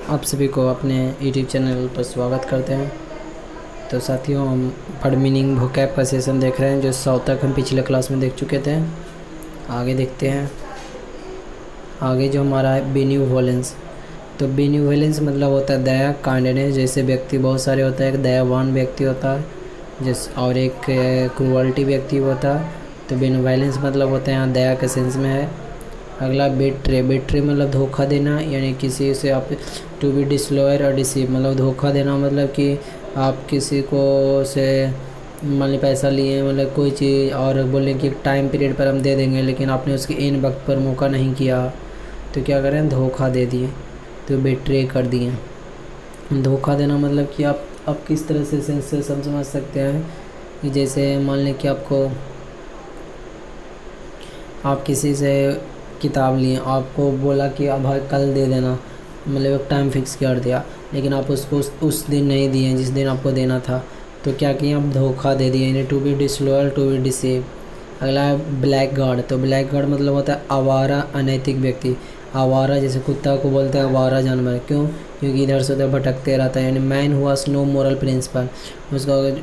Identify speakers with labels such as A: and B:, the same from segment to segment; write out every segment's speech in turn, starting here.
A: आप सभी को अपने यूट्यूब चैनल पर स्वागत करते हैं। तो साथियों, हम वर्ड मीनिंग वोकैब का सेशन देख रहे हैं, जो 100 तक हम पिछले क्लास में देख चुके थे। आगे देखते हैं। आगे जो हमारा है बेनिवोलेंस। तो बेनिवोलेंस मतलब होता है दया, काइंडनेस। जैसे व्यक्ति बहुत सारे होता है, एक दयावान व्यक्ति होता है और एक क्रूअल्टी व्यक्ति होता है। तो बेनिवोलेंस मतलब होता है यहाँ दया के सेंस में है। अगला बेट्रे। बेट्रे मतलब धोखा देना, यानी किसी से आप टू बी डिसलॉयर और डिसीव मतलब धोखा देना, मतलब कि आप किसी को से मान ली पैसा लिए, मतलब कोई चीज़, और बोले कि टाइम पीरियड पर हम दे देंगे, लेकिन आपने उसके इन वक्त पर मौका नहीं किया, तो क्या करें, धोखा दे दिए, तो बेट्रे कर दिए। धोखा देना मतलब कि आप किस तरह से सेंस से समझ सकते हैं कि जैसे मान लें कि आप किसी से किताब लिए, आपको बोला कि अब कल दे देना, मतलब एक टाइम फिक्स कर दिया, लेकिन आप उसको उस दिन नहीं दिए जिस दिन आपको देना था, तो क्या किए, आप धोखा दे दिए, यानी to be disloyal, to be deceive. अगला है ब्लैक गार्ड। तो ब्लैक गार्ड मतलब होता है आवारा, अनैतिक व्यक्ति। आवारा जैसे कुत्ता को बोलते हैं आवारा जानवर, क्यों? क्योंकि इधर से उधर भटकते रहता है, यानी मैन हुआ नो मोरल प्रिंसिपल।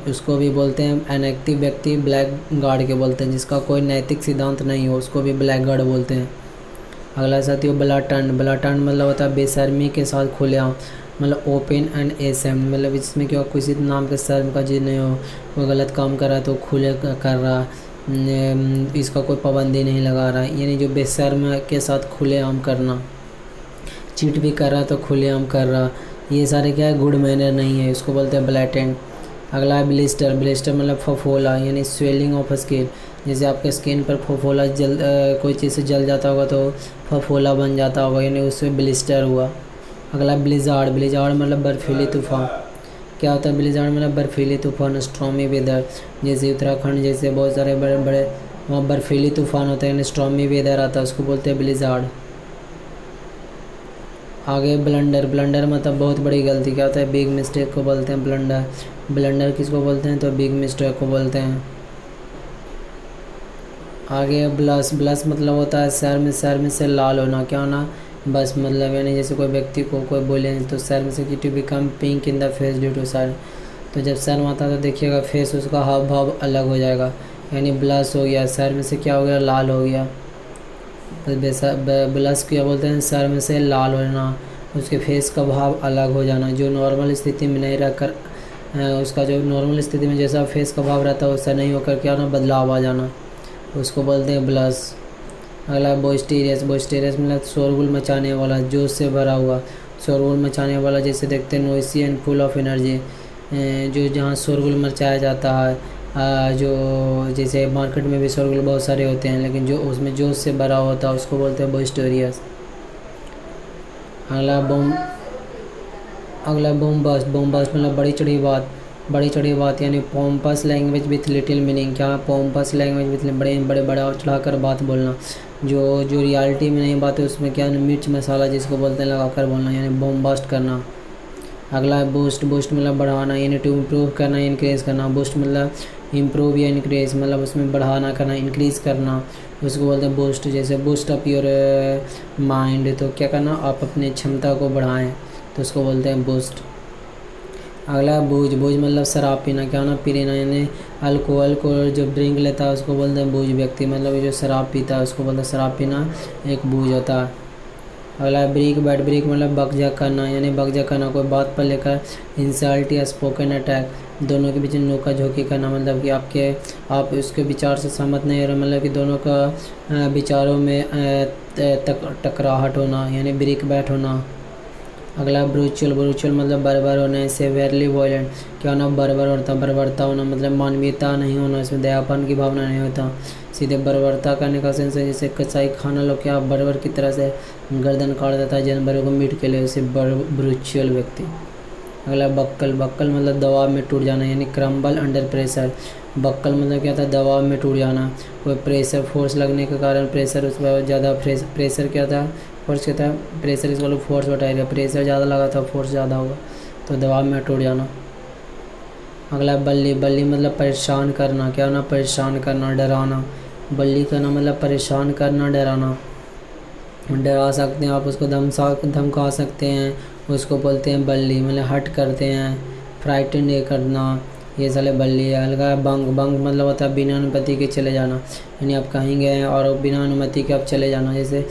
A: उसको भी बोलते हैं अनैतिक व्यक्ति, ब्लैक गार्ड के बोलते हैं। जिसका कोई नैतिक सिद्धांत नहीं हो उसको भी ब्लैक गार्ड बोलते हैं। अगला साथियों ब्लाटंट। ब्लाटंट मतलब होता है बेशर्मी के साथ खुलेआम, मतलब ओपन एंड एसेम, मतलब इसमें क्या किसी नाम के शर्म का चीज़ नहीं हो, वो गलत काम कर रहा है तो खुले कर रहा, इसका कोई पाबंदी नहीं लगा रहा है, यानी जो बेशर्म के साथ खुलेआम करना। चीट भी कर रहा तो खुलेआम कर रहा, ये सारे क्या है, गुड मैनर नहीं है, इसको बोलते हैं ब्लैटेंट। अगला है ब्लिस्टर। ब्लिस्टर मतलब फफोला, यानी स्वेलिंग ऑफ स्किन। जैसे आपके स्किन पर फफोला कोई चीज़ से जल जाता होगा तो फफोला बन जाता होगा, यानी उससे ब्लिस्टर हुआ। अगला ब्लिजार्ड। ब्लिजार्ड मतलब बर्फीली तूफान। क्या होता है ब्लिजार्ड? मतलब बर्फीली तूफान, स्ट्रॉमी वेदर। जैसे उत्तराखंड जैसे बहुत सारे बड़े बड़े वहाँ बर्फीली तूफान होते हैं, यानी स्ट्रॉमी वेदर आता है, उसको बोलते हैं ब्लिजार्ड। आगे ब्लंडर। ब्लंडर मतलब बहुत बड़ी गलती। क्या होता है? बिग मिस्टेक को बोलते हैं ब्लंडर। ब्लंडर किसको बोलते हैं? तो बिग मिस्टेक को बोलते हैं। आगे ब्लश। ब्लश मतलब होता है सर में से लाल होना। क्या होना? बस मतलब यानी जैसे कोई व्यक्ति को कोई बोले तो सर में से कि to become pink in the face due to sir, तो जब शर्म आता है तो देखिएगा फेस उसका हाव भाव अलग हो जाएगा, यानी ब्लश हो गया, सर में से क्या हो गया, लाल हो गया। ब्लश क्या बोलते हैं? सर में से लाल होना, उसके फेस का भाव अलग हो जाना, जो नॉर्मल स्थिति में नहीं रहकर उसका जो नॉर्मल स्थिति में जैसा फेस का भाव रहता है वैसा नहीं होकर क्या होना, बदलाव आ जाना, उसको बोलते हैं ब्लश। अगला बोस्टीरियस। बोस्टीरियस मतलब शोरगुल मचाने वाला, जोश से भरा हुआ, शोरगुल मचाने वाला। जैसे देखते हैं नोइसी एंड फुल ऑफ एनर्जी, जो जहाँ शोरगुल मचाया जाता है, जो जैसे मार्केट में भी शोरगुल बहुत सारे होते हैं, लेकिन जो उसमें जोश से भरा होता है उसको बोलते हैं बोस्टीरियस। अगला बोमबास्ट। बोमबास्ट मतलब बड़ी चढ़ी बात। बड़ी चढ़ी बात यानी पोम्पस लैंग्वेज विथ लिटिल मीनिंग। क्या? पोम्पस लैंग्वेज विथ बड़े बड़े बड़ा चढ़ाकर बात बोलना, जो रियलिटी में नहीं बात है उसमें क्या मिर्च मसाला जिसको बोलते हैं लगाकर बोलना, यानी बोमबास्ट करना। अगला है बूस्ट। बूस्ट मतलब बढ़ाना, यानी टू इम्प्रूव करना, इनक्रीज करना। बूस्ट मतलब इम्प्रूव या इनक्रीज, मतलब उसमें बढ़ाना करना, इंक्रीज़ करना, उसको बोलते हैं बूस्ट। जैसे बूस्ट अप योर माइंड, तो क्या करना, आप अपनी क्षमता को बढ़ाएं, तो उसको बोलते हैं बूस्ट। अगला बूझ। बूझ मतलब शराब पीना। क्या होना? पीना, यानी अल्कोहल को जो ड्रिंक लेता है उसको बोलते हैं बूझ व्यक्ति, मतलब जो शराब पीता है उसको बोलते हैं शराब पीना एक बूझ होता है। अगला ब्रेक बैड। ब्रेक मतलब बकझक करना, यानी बकझक करना, कोई बात पर लेकर इंसल्ट या स्पोकन अटैक, दोनों के बीच नोका झोंकी करना, मतलब कि आप उसके विचार से सहमत नहीं हो रहे, मतलब कि दोनों का विचारों में टकराहट होना, यानी ब्रेक बैट होना। अगला ब्रूचुअल। ब्रूचुअल मतलब बर्बर होना, सेवियरली वायलेंट। क्या होना? बर्बर होता, बर्बरता होना, मतलब मानवीयता नहीं होना, इसमें दयापन की भावना नहीं होता, सीधे बर्बरता करने का सेंस है। जैसे कसाई खाना लोग क्या बर्बर की तरह से गर्दन काट देता है जानवरों को मीट के लिए, उसे ब्रूचुअल व्यक्ति। अगला बक्कल। बक्कल मतलब दबाव में टूट जाना, यानी क्रम्बल अंडर प्रेशर। बक्कल मतलब क्या था? दबाव में टूट जाना, कोई प्रेशर फोर्स लगने के कारण प्रेशर उस पर ज़्यादा प्रेशर क्या था? फोर्स क्या था? प्रेशर इसको लोग फोर्स बताएगा, प्रेशर ज़्यादा लगा था फोर्स ज़्यादा होगा, तो दबाव में टूट जाना। अगला बल्ली। बल्ली मतलब परेशान करना। क्या होना? परेशान करना, डराना। बल्ली करना मतलब परेशान करना, डराना। डरा सकते हैं आप उसको, धमका सकते हैं, उसको बोलते हैं बल्ली, मतलब हट करते हैं, फ्राइटन ये करना, ये साले बल्ली है। अलगा बंक, बंक मतलब होता है बिना अनुमति के चले जाना, यानी आप कहीं गए हैं और बिना अनुमति के आप चले जाना। जैसे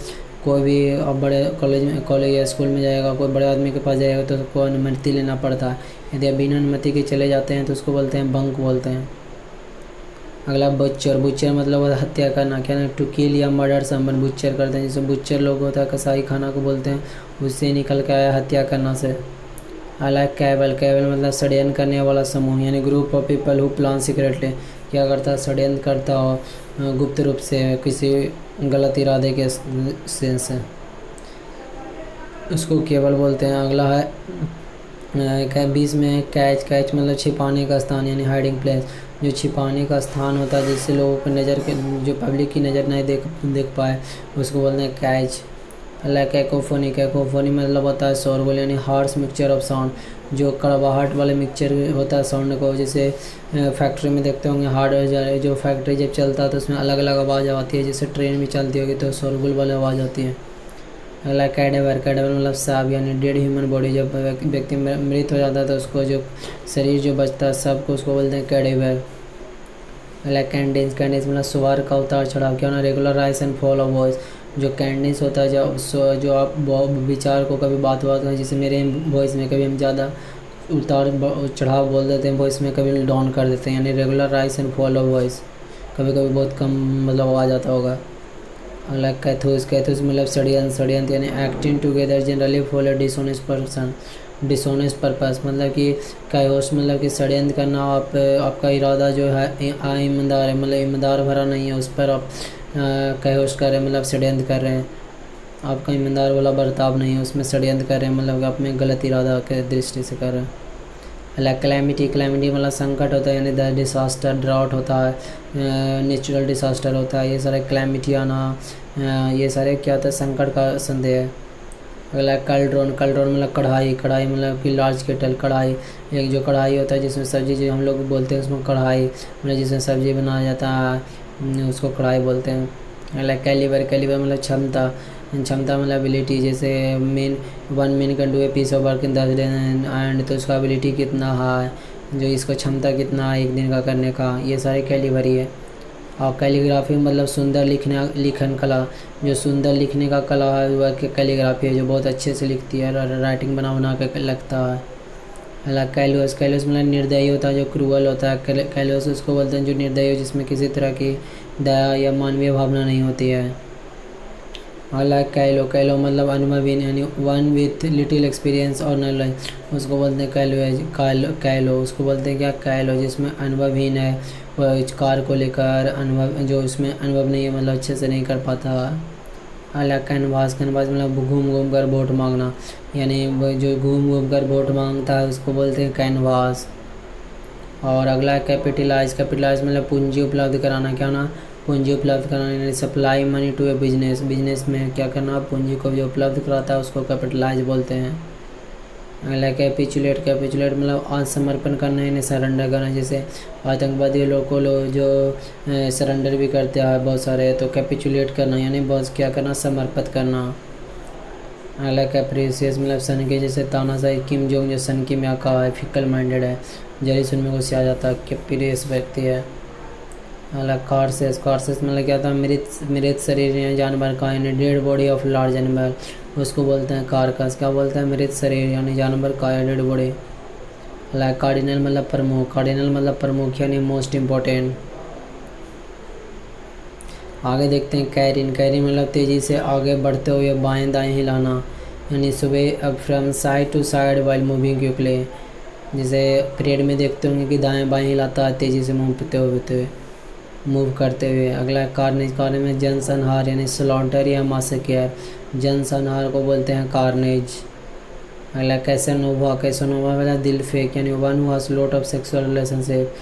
A: कोई भी अब बड़े कॉलेज या स्कूल में जाएगा, कोई बड़े आदमी के पास जाएगा तो उसको अनुमति लेना पड़ता है। यदि आप बिना अनुमति के चले जाते हैं तो उसको बोलते हैं बंक बोलते हैं। अगला बुच्चर, बुच्चर मतलब हत्या करना, क्या ना, टू किल या मर्डर समवन, बुच्चर करते हैं। जैसे बुच्चर लोग होता है कसाई खाना को बोलते हैं, उससे निकल के आया हत्या करना से। अगला कैबल, कैबल मतलब षड्यंत्र करने वाला समूह, यानी group of people who plan secretly, क्या करता है, षड्यंत्र करता हो गुप्त रूप से किसी गलत इरादे के सेंस से, उसको केवल बोलते हैं। अगला है 20 में कैच, कैच मतलब छिपाने का स्थान, यानी हाइडिंग प्लेस, जो छिपाने का स्थान होता है जिससे लोगों को नज़र के, जो पब्लिक की नज़र नहीं देख पाए, उसको बोलते हैं कैच। अल्लाह कैकोफोनी, कैकोफोनी मतलब होता है शोरगुल, यानी हार्श मिक्सचर ऑफ साउंड, जो कड़वाहट वाले मिक्सचर होता है साउंड को। जैसे फैक्ट्री में देखते होंगे हार्डवेयर, जो फैक्ट्री जब चलता है तो उसमें अलग अलग आवाज़ आती है, जैसे ट्रेन भी चलती होगी तो शोरगुल वाली आवाज़ आती है। अगला कैडेवर, कैडेवर मतलब सांप, यानी डेड ह्यूमन बॉडी, जब व्यक्ति मृत हो जाता है तो उसको जो शरीर जो बचता है सब को उसको बोलते हैं कैडेवर। अगला कैंडेंस, कैंडेंस मतलब स्वर का उतार चढ़ाव, क्या ना, regular rise and fall of voice, जो कैंडेंस होता है जो आप विचार को कभी बात करें, जैसे मेरे वॉइस में कभी हम ज़्यादा उतार चढ़ाव बोल देते हैं वॉइस में, कभी डाउन कर देते हैं, यानी regular rise and fall of voice, कभी कभी बहुत कम मतलब आवाज़ आता होगा। अगला कैथोस, कैथोस मतलब षड्यंत्र, षड्यंत्र यानी acting together generally for a dishonest person, dishonest purpose, मतलब कि कैहोस मतलब कि षड्यंत्र करना, आपका इरादा जो है ईमानदार है, मतलब ईमानदार भरा नहीं है, उस पर आप कैहोस कर रहे हैं, मतलब षड्यंत्र कर रहे हैं, आपका ईमानदार वाला बर्ताव नहीं है, उसमें षड्यंत्र कर रहे हैं, मतलब आप में गलत इरादा के दृष्टि से कर रहे हैं। अगला कैलेमिटी, कैलेमिटी मतलब संकट होता है, यानी द डिसास्टर, ड्राउट होता है, नेचुरल डिसास्टर होता है, ये सारे कैलेमिटी आना, ये सारे क्या होता है, संकट का संदेह है। अगला कल्ड्रोन, कल्ड्रोन मतलब कढ़ाई, कढ़ाई मतलब कि लार्ज केटल, कढ़ाई, एक जो कढ़ाई होता है जिसमें सब्जी, जो हम लोग बोलते हैं उसमें कढ़ाई, मतलब जिसमें सब्जी बनाया जाता है उसको कढ़ाई बोलते हैं। अगला कैलिबर, कैलिबर मतलब क्षमता, क्षमता मतलब एबिलिटी, जैसे one man can do a piece of work in 10 days and, तो उसका एबिलिटी कितना है, जो इसको क्षमता कितना है एक दिन का करने का, ये सारे कैलिबर ही है। और कैलीग्राफी मतलब सुंदर लिखन कला, जो सुंदर लिखने का कला है वह कैलीग्राफी है, जो बहुत अच्छे से लिखती है, राइटिंग बना के लगता है। अलग कैलोस, कैलोस मतलब निर्दयी होता है, जो क्रूअल होता है, कैलोस उसको बोलते हैं जो निर्दयी हो, जिसमें किसी तरह की दया या मानवीय भावना नहीं होती है। अलग कैलो, कैलो मतलब अनुभवी, यानी वन विथ लिटिल एक्सपीरियंस और नॉलेज, उसको बोलते हैं कैलो, उसको बोलते हैं क्या, कैलो, जिसमें अनुभवहीन है, वह कार को लेकर अनुभव, जो उसमें अनुभव नहीं है, मतलब अच्छे से नहीं कर पाता। अलग कैनवास, कैनवास मतलब घूम घूम कर वोट मांगना, यानी जो घूम घूम कर वोट मांगता है उसको बोलते हैं कैनवास। और अगला कैपिटलाइज, कैपिटलाइज मतलब पूंजी उपलब्ध कराना, क्या ना, पूंजी उपलब्ध कराना, यानी supply money to a business, business में क्या करना, पूंजी को जो उपलब्ध कराता है उसको कैपिटलाइज बोलते हैं। अगला कैपिचुलेट, कैपिचुलेट मतलब आत्मसमर्पण करना, यानी सरेंडर करना, जैसे आतंकवादी लोग जो सरेंडर भी करते हैं बहुत सारे, तो कैपिचुलेट करना यानी बहुत क्या करना, समर्पित करना। अगला कैप्रिसियस मतलब सन के, जैसे तानाशाही किम जोंग जो सन की में का है, फिकल माइंडेड है, जल्दी सुनने को से आ जाता है, कैप्रियस व्यक्ति है। अगला कार्सेस, कार्सेस मतलब क्या था, मृत शरीर या जानवर का, यानी dead body of large animal, उसको बोलते हैं कारकस, क्या बोलते हैं, मृत शरीर यानी जानवर का डेड बॉडी। अगला कार्डिनल मतलब प्रमुख, कार्डिनल मतलब प्रमुख यानी मोस्ट इम्पोर्टेंट। आगे देखते हैं कैरिन, कैरिन मतलब तेज़ी से आगे बढ़ते हुए बाएं दाएं हिलाना, यानी सुबह up from side to side while moving quickly, जैसे पीरियड में देखते होंगे कि दाएं बाएं हिलाता है तेज़ी से मूव करते हुए। अगला कार्नेज, कार्नेज में जनसंहार यानी स्लॉटर या मासकेयर, जनसंहार को बोलते हैं कार्नेज। अगला कैसानोवा, कैसानोवा वाला दिल फेंक, यानी one who has lot of sexual relationship,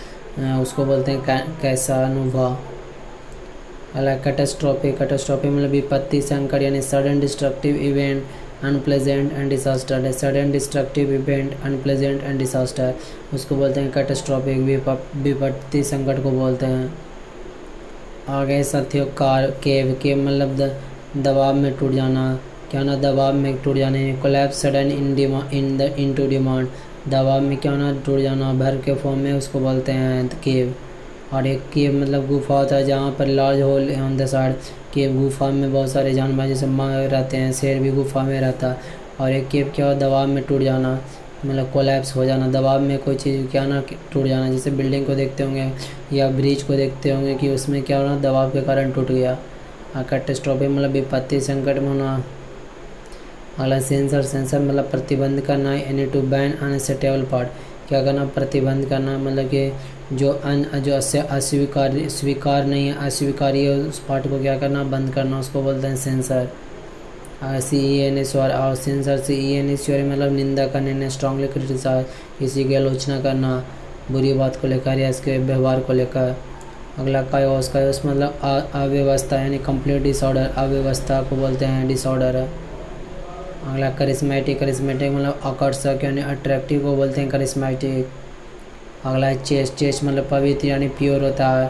A: उसको बोलते हैं कैसानोवा। अगला कैटास्ट्रोफी, कैटास्ट्रोफी मतलब विपत्ति संकट, यानी sudden destructive event unpleasant and disaster, sudden destructive event unpleasant and disaster, उसको बोलते हैं कैटास्ट्रोफिक, विपत्ति संकट को बोलते हैं। आगे साथियों केव, केव मतलब दबाव में टूट जाना, क्या ना दबाव में टूट जाने। कोलैप्स सडन इनटू डिमांड, दबाव में क्या ना टूट जाना भर के फॉर्म में, उसको बोलते हैं केव। और एक केव मतलब गुफा होता है जहाँ पर large hole on the side. Cave गुफा में बहुत सारे जानवर जैसे रहते हैं, शेर भी गुफा में रहता है। और एक केव क्या हो, दबाव में टूट जाना मतलब कोलैप्स हो जाना, दबाव में कोई चीज़ क्या ना टूट जाना। जैसे बिल्डिंग को देखते होंगे या ब्रिज को देखते होंगे कि उसमें क्या होना, दबाव के कारण टूट गया। कैटास्ट्रोफे मतलब विपत्ति संकट में होना। अगला सेंसर मतलब प्रतिबंध करना, any two ban unacceptable part, क्या करना प्रतिबंध करना मतलब कि जो स्वीकार नहीं है, अस्वीकार्य है, उस पार्ट को क्या करना बंद करना, उसको बोलते हैं सेंसर। CENS और सेंसर CENS मतलब निंदा करने, स्ट्रांगली क्रिटिसाइज किसी की आलोचना करना बुरी बात को लेकर या इसके व्यवहार को लेकर। अगला कायोस मतलब अव्यवस्था यानी कंप्लीट डिसऑर्डर, अव्यवस्था को बोलते हैं डिसऑर्डर है। अगला करिश्मेटिक मतलब आकर्षक यानी अट्रैक्टिव को बोलते हैं करिश्मेटिक। अगला चेस्ट मतलब पवित्र यानी प्योर होता है।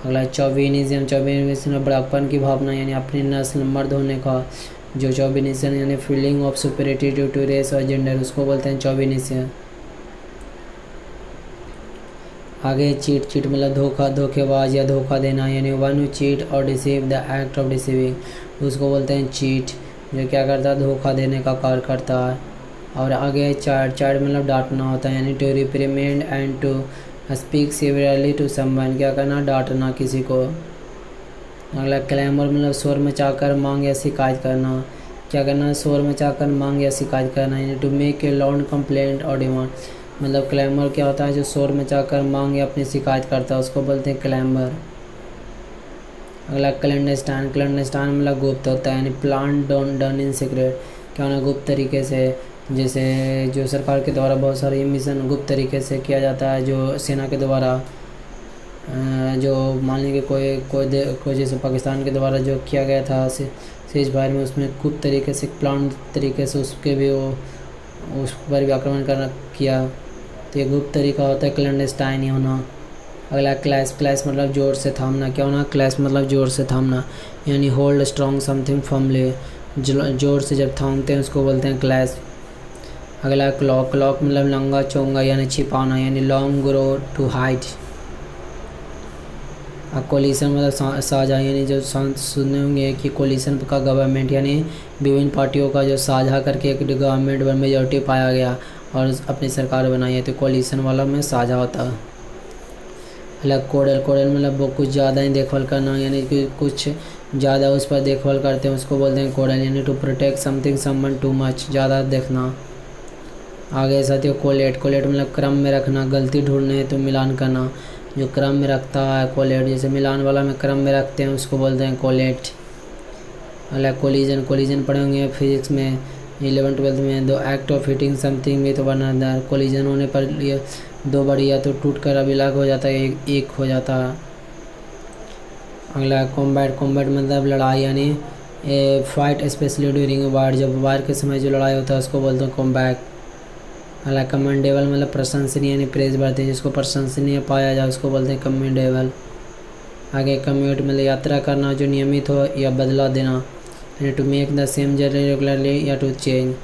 A: अगला चौविनिज्म मतलब बड़ापन की भावना यानी अपनी नस्ल मर्द होने का, जो चौविनिज्म यानी feeling of superiority due to race और जेंडर, उसको बोलते हैं चौविनिज्म। आगे चीट मतलब धोखेबाज या धोखा देना यानी वन हु चीट और deceive the act of deceiving, उसको बोलते हैं चीट, जो क्या करता है धोखा देने का कार्य करता है। और आगे चार्ट मतलब डांटना होता है यानी to reprimand and to speak severely to someone, क्या करना डांटना किसी को। अगला क्लैमर मतलब शोर मचाकर मांग या शिकायत करना, क्या करना शोर मचाकर मांग या शिकायत करना यानी to make a loud complaint और डिमांड, मतलब क्लैमर क्या होता है जो शोर मचाकर मांग या अपनी शिकायत करता है, उसको बोलते हैं क्लैमर। अगला क्लैंडस्टाइन मतलब गुप्त होता है यानी प्लान डन इन सीक्रेट, क्या होना गुप्त तरीके से, जैसे जो सरकार के द्वारा बहुत सारे मिशन गुप्त तरीके से किया जाता है, जो सेना के द्वारा जो मान लीजिए कोई जैसे पाकिस्तान के द्वारा जो किया गया था सीज फायर में, उसमें गुप्त तरीके से प्लान तरीके से उसके भी वो उस पर भी आक्रमण किया, तो ये गुप्त तरीका होता है क्लैंडस्टाइन ही होना। अगला क्लैश मतलब जोर से थामना, क्या होना क्लैश मतलब जोर से थामना यानी होल्ड स्ट्रॉन्ग समथिंग फर्मली, जोर से जब थामते हैं उसको बोलते हैं क्लैश। अगला क्लॉक मतलब लंगा चौंगा यानी छिपाना यानी long grow to hide. Coalition मतलब साझा यानी जो सुने होंगे कि कोलिशन का गवर्नमेंट यानी विभिन्न पार्टियों का जो साझा करके एक गवर्नमेंट में मेजॉरिटी पाया गया और अपनी सरकार बनाई है, तो कोलिशन वाला में साझा होता है। अलग कोडल मतलब वो कुछ ज़्यादा ही देखभाल करना यानी कि कुछ ज़्यादा उस पर देखभाल करते हैं, उसको बोलते हैं कोडल यानी to protect something someone too much, ज़्यादा देखना। आगे साथियों कोलेट मतलब क्रम में रखना, गलती ढूंढने तो मिलान करना, जो क्रम में रखता है कोलेट, जैसे मिलान वाला में क्रम में रखते हैं उसको बोलते हैं कोलेट। अलग कोलिजन पढ़े होंगे फिजिक्स में 11th-12th में, दो act of hitting something with one another, collision होने पर ये दो बड़ी या तो टूट कर अब अलग हो जाता है एक हो जाता है। अगला कॉम्बैट मतलब लड़ाई यानी फाइट स्पेशली ड्यूरिंग वार, जब वार के समय जो लड़ाई होता है उसको बोलते हैं कॉम्बैट। अगला कमेंडेबल मतलब प्रशंसनीय यानी प्रेज बढ़ते, जिसको प्रशंसनीय पाया जाए उसको बोलते हैं कमेंडेबल। आगे कम्यूट मतलब यात्रा करना जो नियमित हो या बदला देना यानी to make the same journey regularly या to change,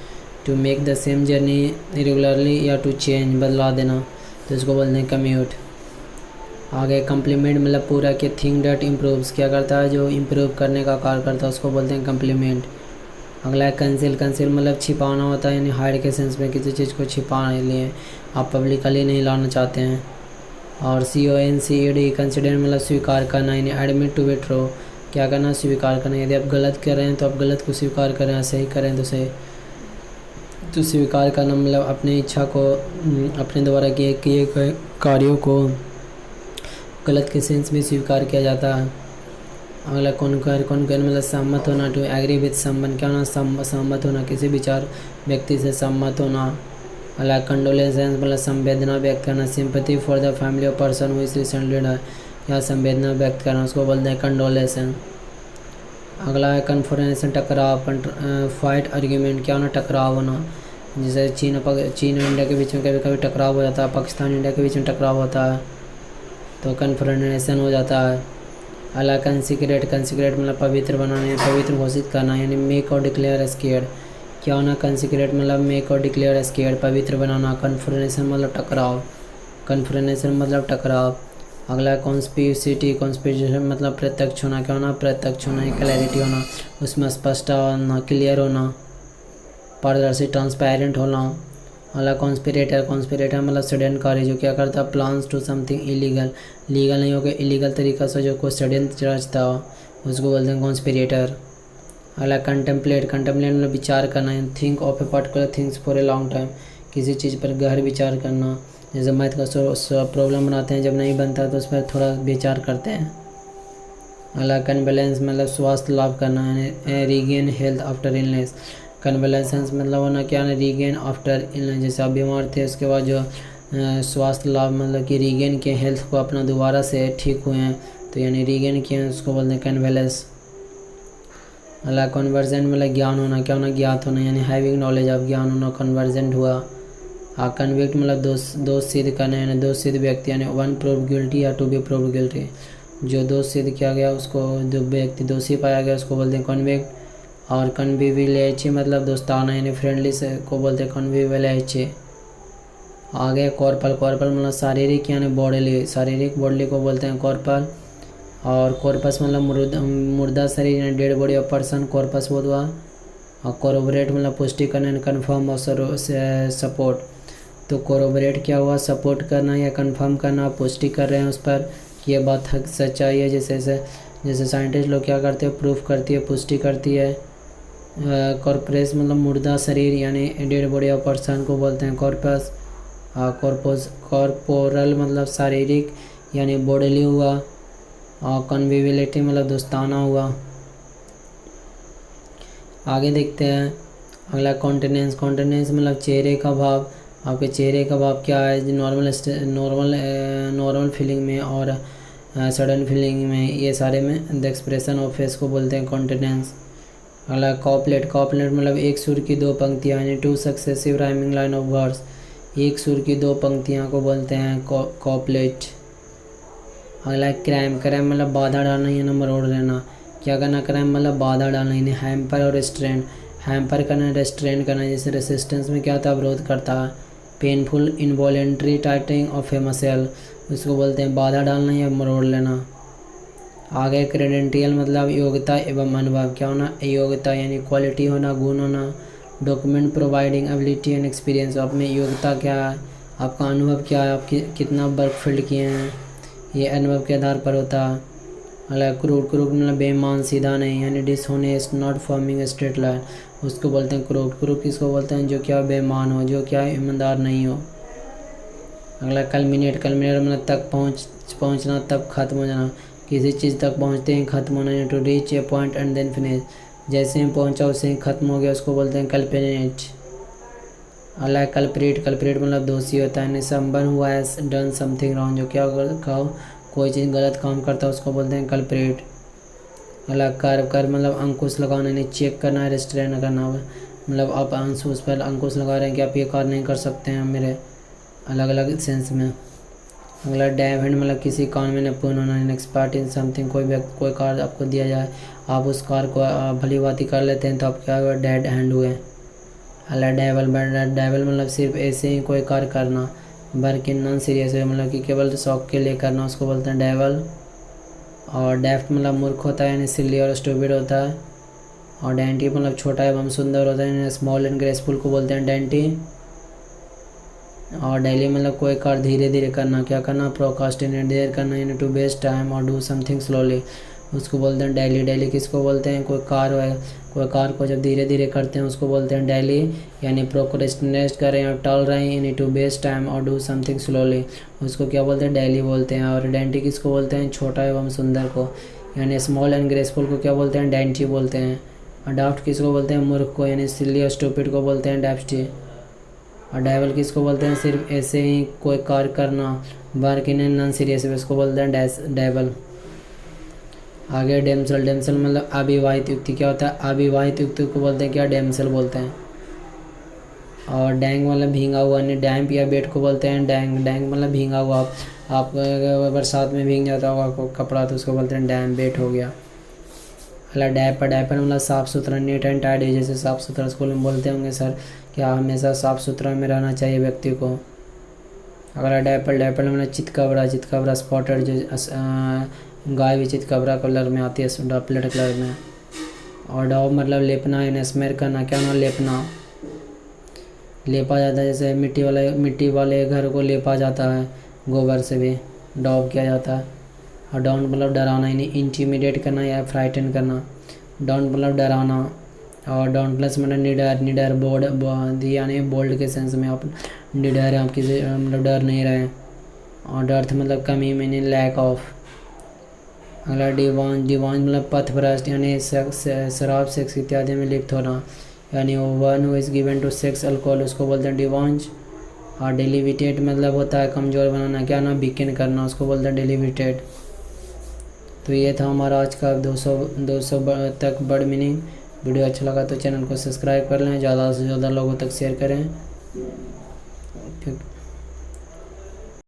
A: to make the same journey regularly या टू चेंज बदला देना, तो इसको बोलते हैं कम्यूट। आगे कम्प्लीमेंट मतलब पूरा कि थिंग डेट इम्प्रूव्स, क्या करता है जो इम्प्रूव करने का कार्य करता है उसको बोलते हैं कम्प्लीमेंट। अगला है कंसील मतलब छिपाना होता है यानी हाइड के सेंस में किसी चीज़ को छिपाने के लिए आप पब्लिकली नहीं लाना चाहते हैं। और CONCED कंसिडर मतलब स्वीकार करना यानी एडमिट टू विथड्रॉ, क्या करना स्वीकार करना, यदि आप गलत कर रहे हैं तो आप गलत को स्वीकार करें, सही करें तो सही, तो स्वीकार करना मतलब अपनी इच्छा को अपने द्वारा किए गए कार्यों को गलत के सेंस में स्वीकार किया जाता है। अगला कौन मतलब सहमत होना, टू एग्री विद समवन, क्या होना सहमत होना किसी विचार व्यक्ति से सहमत होना। अगला कंडोलेंसेंस मतलब संवेदना व्यक्त करना, sympathy for the family of person who is recently died, या संवेदना व्यक्त करना उसको बोलते हैं कंडोलेंसेंस। अगला है कन्फ्रोंटेशन टकराव, फाइट आर्ग्यूमेंट, क्या होना टकराव होना, जैसे चीन और इंडिया के बीच में कभी कभी टकराव हो जाता है, पाकिस्तान इंडिया के बीच में टकराव होता है तो कन्फ्रोंटेशन हो जाता है। अगला कंसिक्रेट, कंसिक्रेट मतलब पवित्र बनाना या पवित्र घोषित करना, यानी मेक और डिक्लेयर स्केर्ड। क्या होना, कंसिक्रेट मतलब मेक और डिक्लेयर स्केर्ड, पवित्र बनाना। कन्फ्रेशन मतलब टकराव, कन्फ्रेशन मतलब टकराव। अगला कॉन्स्पिसिटी, कॉन्स्पिरेशन मतलब प्रत्यक्ष होना। क्या होना, प्रत्यक्ष होना या क्लैरिटी होना, उसमें स्पष्ट होना, क्लियर होना, पारदर्शी, ट्रांसपेरेंट होना। अगला कॉन्स्पिरेटर, कॉन्स्पिरेटर मतलब षड्यंत्रकारी, जो क्या करता है, plans to something illegal, legal नहीं होगा, इलीगल तरीका से जो कोई षड्यंत्र रचता हो उसको बोलते हैं कॉन्स्पिरेटर। अगला कंटेम्पलेट, कंटेम्पलेट मतलब विचार करना, think of a particular things for a long time, किसी चीज़ पर गहर विचार करना। जैसे मैथ का प्रॉब्लम बनाते हैं, जब नहीं बनता तो उस पर थोड़ा विचार करते हैं। अगला कन्वेलेंस मतलब स्वास्थ्य लाभ करना, यानी रीगेन हेल्थ आफ्टर इलनेस। कन्वेलेंसेंस मतलब होना क्या है, रीगेन आफ्टर इलनेस, जैसे आप बीमार थे उसके बाद जो स्वास्थ्य लाभ मतलब कि रीगेन किए, हेल्थ को अपना दोबारा से ठीक हुए हैं तो यानी रीगेन किए हैं, उसको बोलते हैं कन्वेलेंस। अगला कन्वर्जेंट मतलब ज्ञान होना। क्या होना, ज्ञात होना, यानी हैविंग नॉलेज ऑफ, ज्ञान होना, कन्वर्जेंट हुआ। कन्विक्ट मतलब दोष सिद्ध करना, यानी दोष सिद्ध व्यक्ति, यानी वन प्रूव गिल्टी या टू बी प्रूव गिल्टी, जो दोष सिद्ध किया गया उसको, जो व्यक्ति दोषी पाया गया उसको बोलते हैं कन्विक्ट। और कन्विविलेंसी मतलब दोस्ताना, यानी फ्रेंडली से को बोलते हैं कन्विविलेंसी। आगे कॉर्पल, कॉर्पल मतलब शारीरिक यानी बॉडीली, शारीरिक बॉडी को बोलते हैं कॉर्पल। और कॉर्पस मतलब मुर्दा शरीर यानी dead body of person, corpus बोध हुआ। और कोरोबरेट मतलब पुष्टि करना यानी कन्फर्म और सपोर्ट। तो कोरोबरेट क्या हुआ, सपोर्ट करना या कन्फर्म करना, पुष्टि कर रहे हैं उस पर कि ये बात सच्चाई है। जैसे साइंटिस्ट लोग क्या करते हैं, प्रूफ करती है, पुष्टि करती है। कॉर्परेस मतलब मुर्दा शरीर यानी डेड बॉडी ऑफ पर्सन को बोलते हैं कॉर्पस। कॉर्पोरल मतलब शारीरिक यानी बॉडीली हुआ। और कन्विविलिटी मतलब दोस्ताना हुआ। आगे देखते हैं अगला कॉन्टिनेंस, कॉन्टिनेंस मतलब चेहरे का भाव। आपके चेहरे का भाव क्या है, नॉर्मल फीलिंग में और सडन फीलिंग में, ये सारे में द एक्सप्रेशन ऑफ फेस को बोलते हैं कॉन्टिनेंस। अगला कॉपलेट, कॉपलेट मतलब एक सुर की दो पंक्तियाँ, यानी two successive rhyming line of words, एक सुर की दो पंक्तियाँ को बोलते हैं कॉपलेट। अगला क्रैम, क्रैम मतलब बाधा डालना या मरोड़ लेना। क्या करना, क्रैम मतलब बाधा डालना, यानी हैम्पर और रेस्ट्रेंट, हैम्पर करना, रेस्ट्रेंट करना। जैसे रेसिस्टेंस में क्या होता है, विरोध करता है। Painful involuntary tightening of A muscle, उसको बोलते हैं बाधा डालना या मरोड़ लेना। आगे क्रेडेंटियल मतलब योग्यता एवं अनुभव। क्या होना, योग्यता यानी क्वालिटी होना, गुण होना। Document providing ability and experience, आप में योग्यता क्या है, आपका अनुभव क्या है, आप कितना वर्क फील्ड किए हैं, ये अनुभव के आधार पर होता है। अगला क्रूड, क्रूड मतलब बेईमान, सीधा नहीं, यानी dishonest, not forming straight line, उसको बोलते हैं क्रूड। क्रूड किसको बोलते हैं, जो क्या बेईमान हो, जो क्या ईमानदार नहीं हो। अगला कल्मिनेट, कल्मिनेट मतलब तक पहुँचना, तब खत्म हो जाना, किसी चीज़ तक पहुँचते हैं ख़त्म होना। To reach a point and then finish, जैसे ही पहुँचा उससे ही ख़त्म हो गया, उसको बोलते हैं कल्मिनेट। अगला कल्प्रिट, कल्प्रिट मतलब दोषी होता है, someone who has done something wrong, जो क्या कोई चीज़ गलत काम करता है उसको बोलते हैं कल्प्रिट। अगला कर्व, कर्व मतलब अंकुश लगाना, यानी चेक करना, रेस्ट्रेन करना, मतलब आप उस पर अंकुश लगा रहे हैं कि आप ये कार्य नहीं कर सकते हैं मेरे, अलग अलग सेंस में। अगला डैव हैंड मतलब किसी काम में निपुण होना, एक्सपर्ट इन समथिंग, कोई कार्य आपको दिया जाए, आप उस कार्य को भली भांति कर लेते हैं तो आप क्या हुए, डेड हैंड हुए। अगला डेवल, डेवल मतलब सिर्फ ऐसे ही कोई कार्य करना, बल्कि नॉन सीरियस है, मतलब कि केवल शौक के लिए करना, उसको बोलते हैं डेवल। और डेफ्ट मतलब मूर्ख होता है, यानी सिली और स्टूपिड होता है। और डेंटी मतलब छोटा एवं सुंदर होता है, यानी स्मॉल एंड ग्रेसफुल को बोलते हैं डेंटी। और डेली मतलब कोई कार्य धीरे धीरे करना, क्या करना, प्रोकास्टिनेट, देर करना, यानी टू वेस्ट टाइम और डू समथिंग स्लोली, उसको बोलते हैं डेली। डेली किसको बोलते हैं, कोई कार्य है, कोई कार्य को जब धीरे धीरे करते हैं उसको बोलते हैं डेली, यानी प्रोक्रेस्टिनेट कर रहे हैं और टल रहे हैं, यानी टू वेस्ट टाइम और डू समथिंग स्लोली, उसको क्या बोलते हैं, डेली बोलते हैं। और डेंटी किसको बोलते हैं, छोटा एवं सुंदर को, यानी स्मॉल एंड ग्रेसफुल को क्या बोलते हैं, डेंटी बोलते हैं। और डाफ्ट किसको बोलते हैं, मूर्ख को, यानी सिली और स्टूपिड को बोलते हैं डेफ्टी। और डेवल किसको बोलते हैं, सिर्फ ऐसे ही कोई कार्य करना, बल्कि नॉन सीरियस, उसको बोलते हैं डेवल। आगे डेमसल, डेमसल मतलब अविवाहित युक्ति, क्या होता है, अविवाहित युक्ति को बोलते हैं क्या, डेमसल बोलते हैं। और डैंग मतलब भींगा हुआ, यानी डैम्प या बेट को बोलते हैं डैंग, डैंग मतलब भींगा हुआ। आप अगर बरसात में भीग जाता होगा आपको कपड़ा तो उसको बोलते हैं डैम वेट हो गया। अगला डायपर, डायपर मतलब साफ़ सुथरा, नीट एंड टाइडी, जैसे साफ़ सुथरा स्कूल में बोलते होंगे सर क्या हमेशा साफ़ सुथरा में रहना चाहिए व्यक्ति को। अगला डायपर, डायपर मतलब चितकबरा, चितकबरा स्पॉटेड, जो गाय भी चितकबरा कलर में आती है, डॉपलेट कलर में। और डॉब मतलब लेपना यानी स्मेर करना, क्या ना लेपना, लेपा जाता है, जैसे मिट्टी वाले घर को लेपा जाता है गोबर से भी डॉब किया जाता है। और डॉन्ट मतलब डराना, यानी इंटीमिडेट करना या फ्राइटन करना। डॉन्ट मतलब डराना। और डॉन्ट प्लस मतलब निडर, निडर बोल्ड यानी बोल्ड के सेंस में आप निडर हैं, आप किसी मतलब डर नहीं रहे। और डर्थ मतलब कमी, मीनिंग लैक ऑफ। अगला डिवान, डिवान मतलब पथभ्रष्ट यानी शराब सेक्स इत्यादि में लिप्त होना, यानी one who is given to sex alcohol उसको बोलते हैं डिवांज। और डेलीविटेट मतलब होता है कमज़ोर बनाना, क्या ना वीकेंड करना, उसको बोलते हैं डेलीविटेट। तो ये था हमारा आज का 200 तक वर्ड मीनिंग। वीडियो अच्छा लगा तो चैनल को सब्सक्राइब कर लें, ज़्यादा से ज़्यादा लोगों तक शेयर करें।